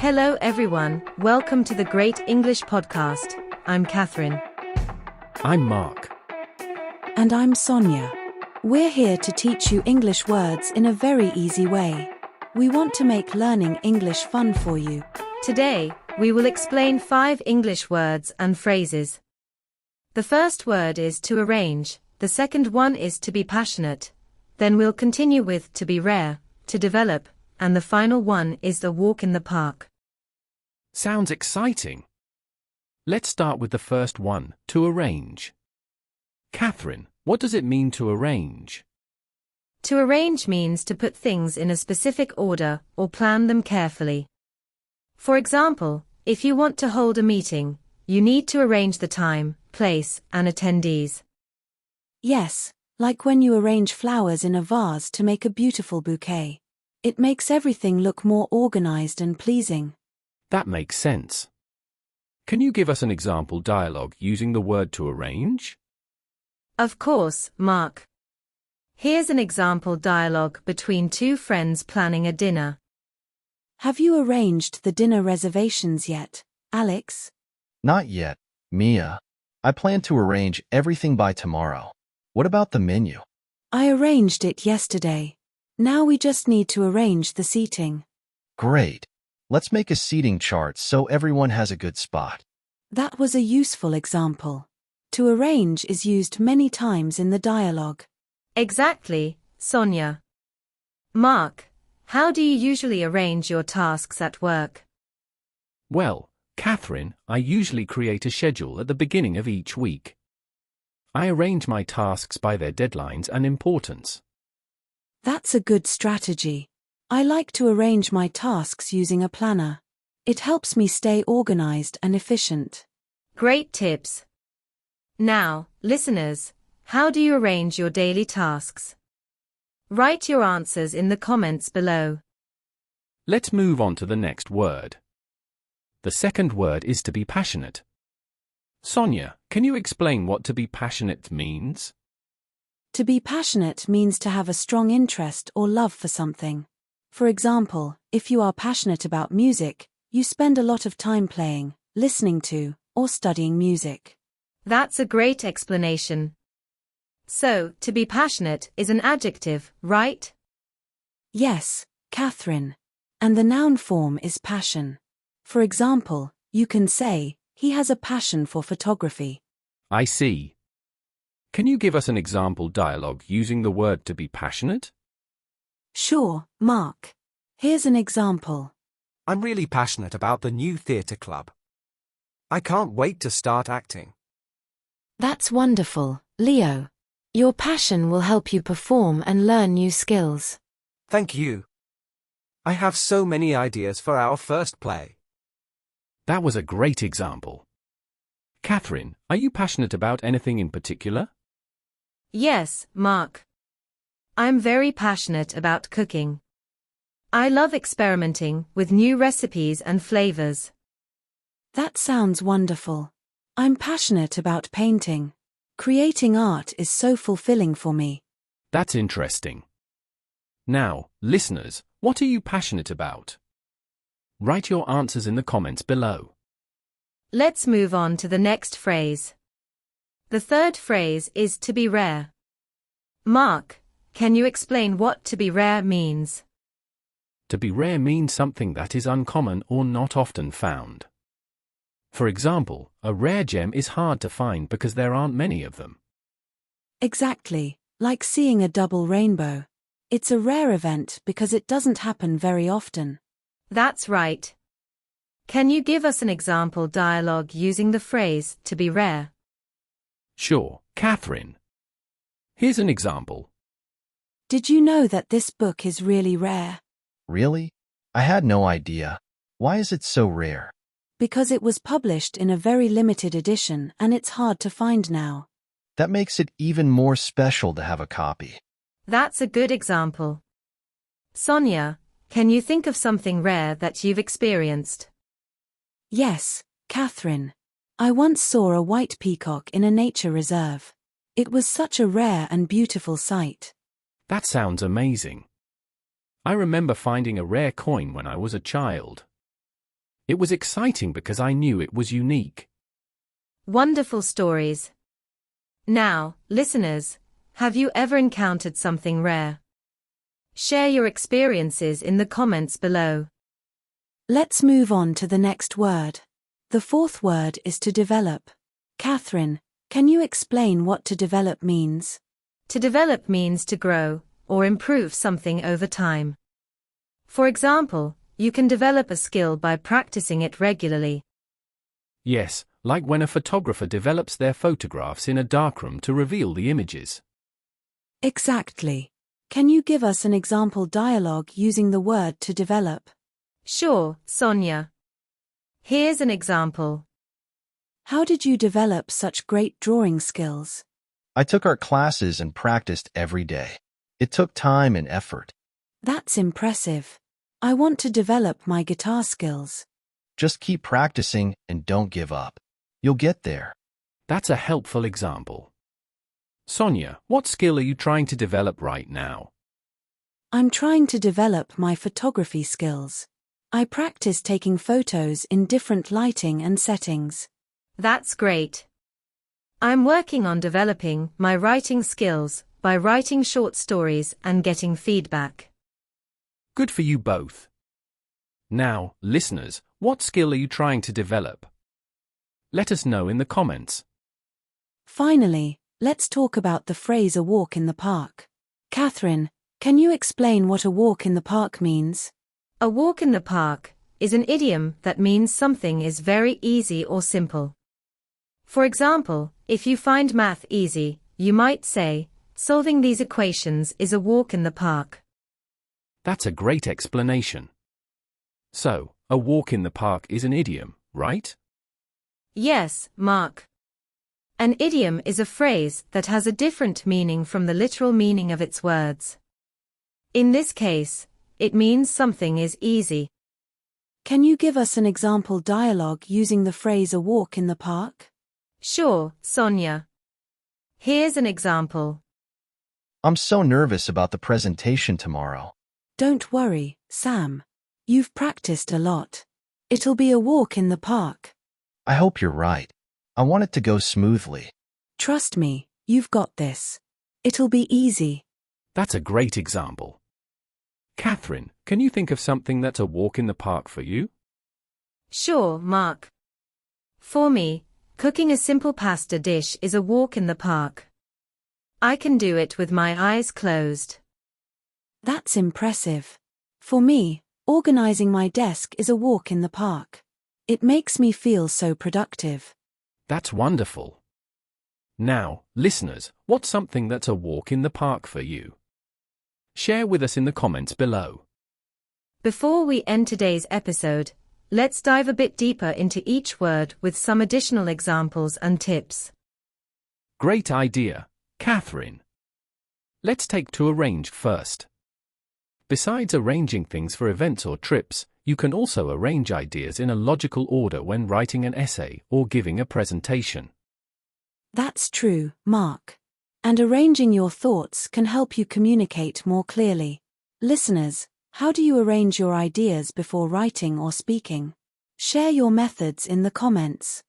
Hello everyone, welcome to the Great English Podcast. I'm Catherine. I'm Mark. And I'm Sonia. We're here to teach you English words in a very easy way. We want to make learning English fun for you. Today, we will explain 5 English words and phrases. The first word is to arrange, the second one is to be passionate. Then we'll continue with to be rare, to develop, and the final one is the walk in the park. Sounds exciting. Let's start with the first one, to arrange. Catherine, what does it mean to arrange? To arrange means to put things in a specific order or plan them carefully. For example, if you want to hold a meeting, you need to arrange the time, place, and attendees. Yes, like when you arrange flowers in a vase to make a beautiful bouquet. It makes everything look more organized and pleasing. That makes sense. Can you give us an example dialogue using the word to arrange? Of course, Mark. Here's an example dialogue between 2 friends planning a dinner. Have you arranged the dinner reservations yet, Alex? Not yet, Mia. I plan to arrange everything by tomorrow. What about the menu? I arranged it yesterday. Now we just need to arrange the seating. Great. Let's make a seating chart so everyone has a good spot. That was a useful example. To arrange is used many times in the dialogue. Exactly, Sonia. Mark, how do you usually arrange your tasks at work? Well, Catherine, I usually create a schedule at the beginning of each week. I arrange my tasks by their deadlines and importance. That's a good strategy. I like to arrange my tasks using a planner. It helps me stay organized and efficient. Great tips. Now, listeners, how do you arrange your daily tasks? Write your answers in the comments below. Let's move on to the next word. The second word is to be passionate. Sonia, can you explain what to be passionate means? To be passionate means to have a strong interest or love for something. For example, if you are passionate about music, you spend a lot of time playing, listening to, or studying music. That's a great explanation. So, to be passionate is an adjective, right? Yes, Catherine. And the noun form is passion. For example, you can say, he has a passion for photography. I see. Can you give us an example dialogue using the word to be passionate? Sure, Mark. Here's an example. I'm really passionate about the new theatre club. I can't wait to start acting. That's wonderful, Leo. Your passion will help you perform and learn new skills. Thank you. I have so many ideas for our first play. That was a great example. Catherine, are you passionate about anything in particular? Yes, Mark. I'm very passionate about cooking. I love experimenting with new recipes and flavors. That sounds wonderful. I'm passionate about painting. Creating art is so fulfilling for me. That's interesting. Now, listeners, what are you passionate about? Write your answers in the comments below. Let's move on to the next phrase. The third phrase is to be rare. Mark, can you explain what to be rare means? To be rare means something that is uncommon or not often found. For example, a rare gem is hard to find because there aren't many of them. Exactly, like seeing a double rainbow. It's a rare event because it doesn't happen very often. That's right. Can you give us an example dialogue using the phrase to be rare? Sure, Catherine. Here's an example. Did you know that this book is really rare? Really? I had no idea. Why is it so rare? Because it was published in a very limited edition and it's hard to find now. That makes it even more special to have a copy. That's a good example. Sonia, can you think of something rare that you've experienced? Yes, Catherine. I once saw a white peacock in a nature reserve. It was such a rare and beautiful sight. That sounds amazing. I remember finding a rare coin when I was a child. It was exciting because I knew it was unique. Wonderful stories. Now, listeners, have you ever encountered something rare? Share your experiences in the comments below. Let's move on to the next word. The fourth word is to develop. Catherine, can you explain what to develop means? To develop means to grow or improve something over time. For example, you can develop a skill by practicing it regularly. Yes, like when a photographer develops their photographs in a darkroom to reveal the images. Exactly. Can you give us an example dialogue using the word to develop? Sure, Sonia. Here's an example. How did you develop such great drawing skills? I took art classes and practiced every day. It took time and effort. That's impressive. I want to develop my guitar skills. Just keep practicing and don't give up. You'll get there. That's a helpful example. Sonia, what skill are you trying to develop right now? I'm trying to develop my photography skills. I practice taking photos in different lighting and settings. That's great. I'm working on developing my writing skills by writing short stories and getting feedback. Good for you both. Now, listeners, what skill are you trying to develop? Let us know in the comments. Finally, let's talk about the phrase a walk in the park. Catherine, can you explain what a walk in the park means? A walk in the park is an idiom that means something is very easy or simple. For example, if you find math easy, you might say, solving these equations is a walk in the park. That's a great explanation. So, a walk in the park is an idiom, right? Yes, Mark. An idiom is a phrase that has a different meaning from the literal meaning of its words. In this case, it means something is easy. Can you give us an example dialogue using the phrase a walk in the park? Sure, Sonia. Here's an example. I'm so nervous about the presentation tomorrow. Don't worry, Sam. You've practiced a lot. It'll be a walk in the park. I hope you're right. I want it to go smoothly. Trust me, you've got this. It'll be easy. That's a great example. Catherine, can you think of something that's a walk in the park for you? Sure, Mark. For me, cooking a simple pasta dish is a walk in the park. I can do it with my eyes closed. That's impressive. For me, organizing my desk is a walk in the park. It makes me feel so productive. That's wonderful. Now, listeners, what's something that's a walk in the park for you? Share with us in the comments below. Before we end today's episode, let's dive a bit deeper into each word with some additional examples and tips. Great idea, Catherine. Let's take to arrange first. Besides arranging things for events or trips, you can also arrange ideas in a logical order when writing an essay or giving a presentation. That's true, Mark. And arranging your thoughts can help you communicate more clearly. Listeners, how do you arrange your ideas before writing or speaking? Share your methods in the comments.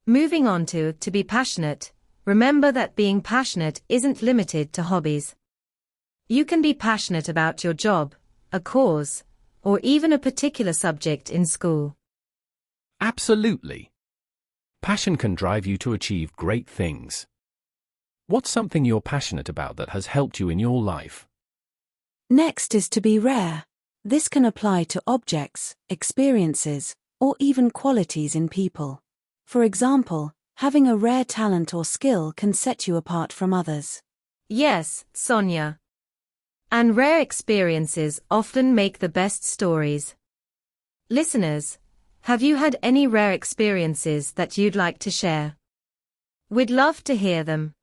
Moving on to be passionate, remember that being passionate isn't limited to hobbies. You can be passionate about your job, a cause, or even a particular subject in school. Absolutely. Passion can drive you to achieve great things. What's something you're passionate about that has helped you in your life? Next is to be rare. This can apply to objects, experiences, or even qualities in people. For example, having a rare talent or skill can set you apart from others. Yes, Sonia. And rare experiences often make the best stories. Listeners, have you had any rare experiences that you'd like to share? We'd love to hear them.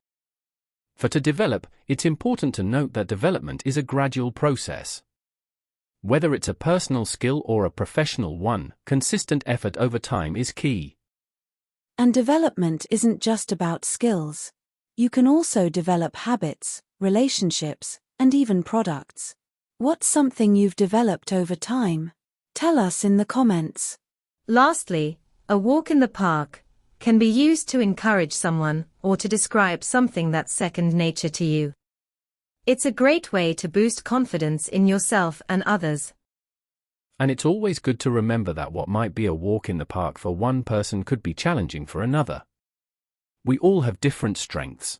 For to develop, it's important to note that development is a gradual process. Whether it's a personal skill or a professional one, consistent effort over time is key. And development isn't just about skills. You can also develop habits, relationships, and even products. What's something you've developed over time? Tell us in the comments. Lastly, a walk in the park can be used to encourage someone or to describe something that's second nature to you. It's a great way to boost confidence in yourself and others. And it's always good to remember that what might be a walk in the park for one person could be challenging for another. We all have different strengths.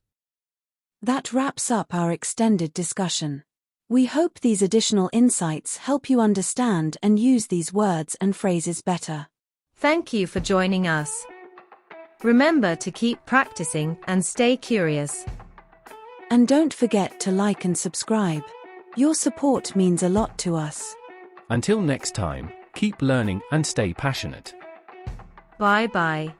That wraps up our extended discussion. We hope these additional insights help you understand and use these words and phrases better. Thank you for joining us. Remember to keep practicing and stay curious. And don't forget to like and subscribe. Your support means a lot to us. Until next time, keep learning and stay passionate. Bye-bye.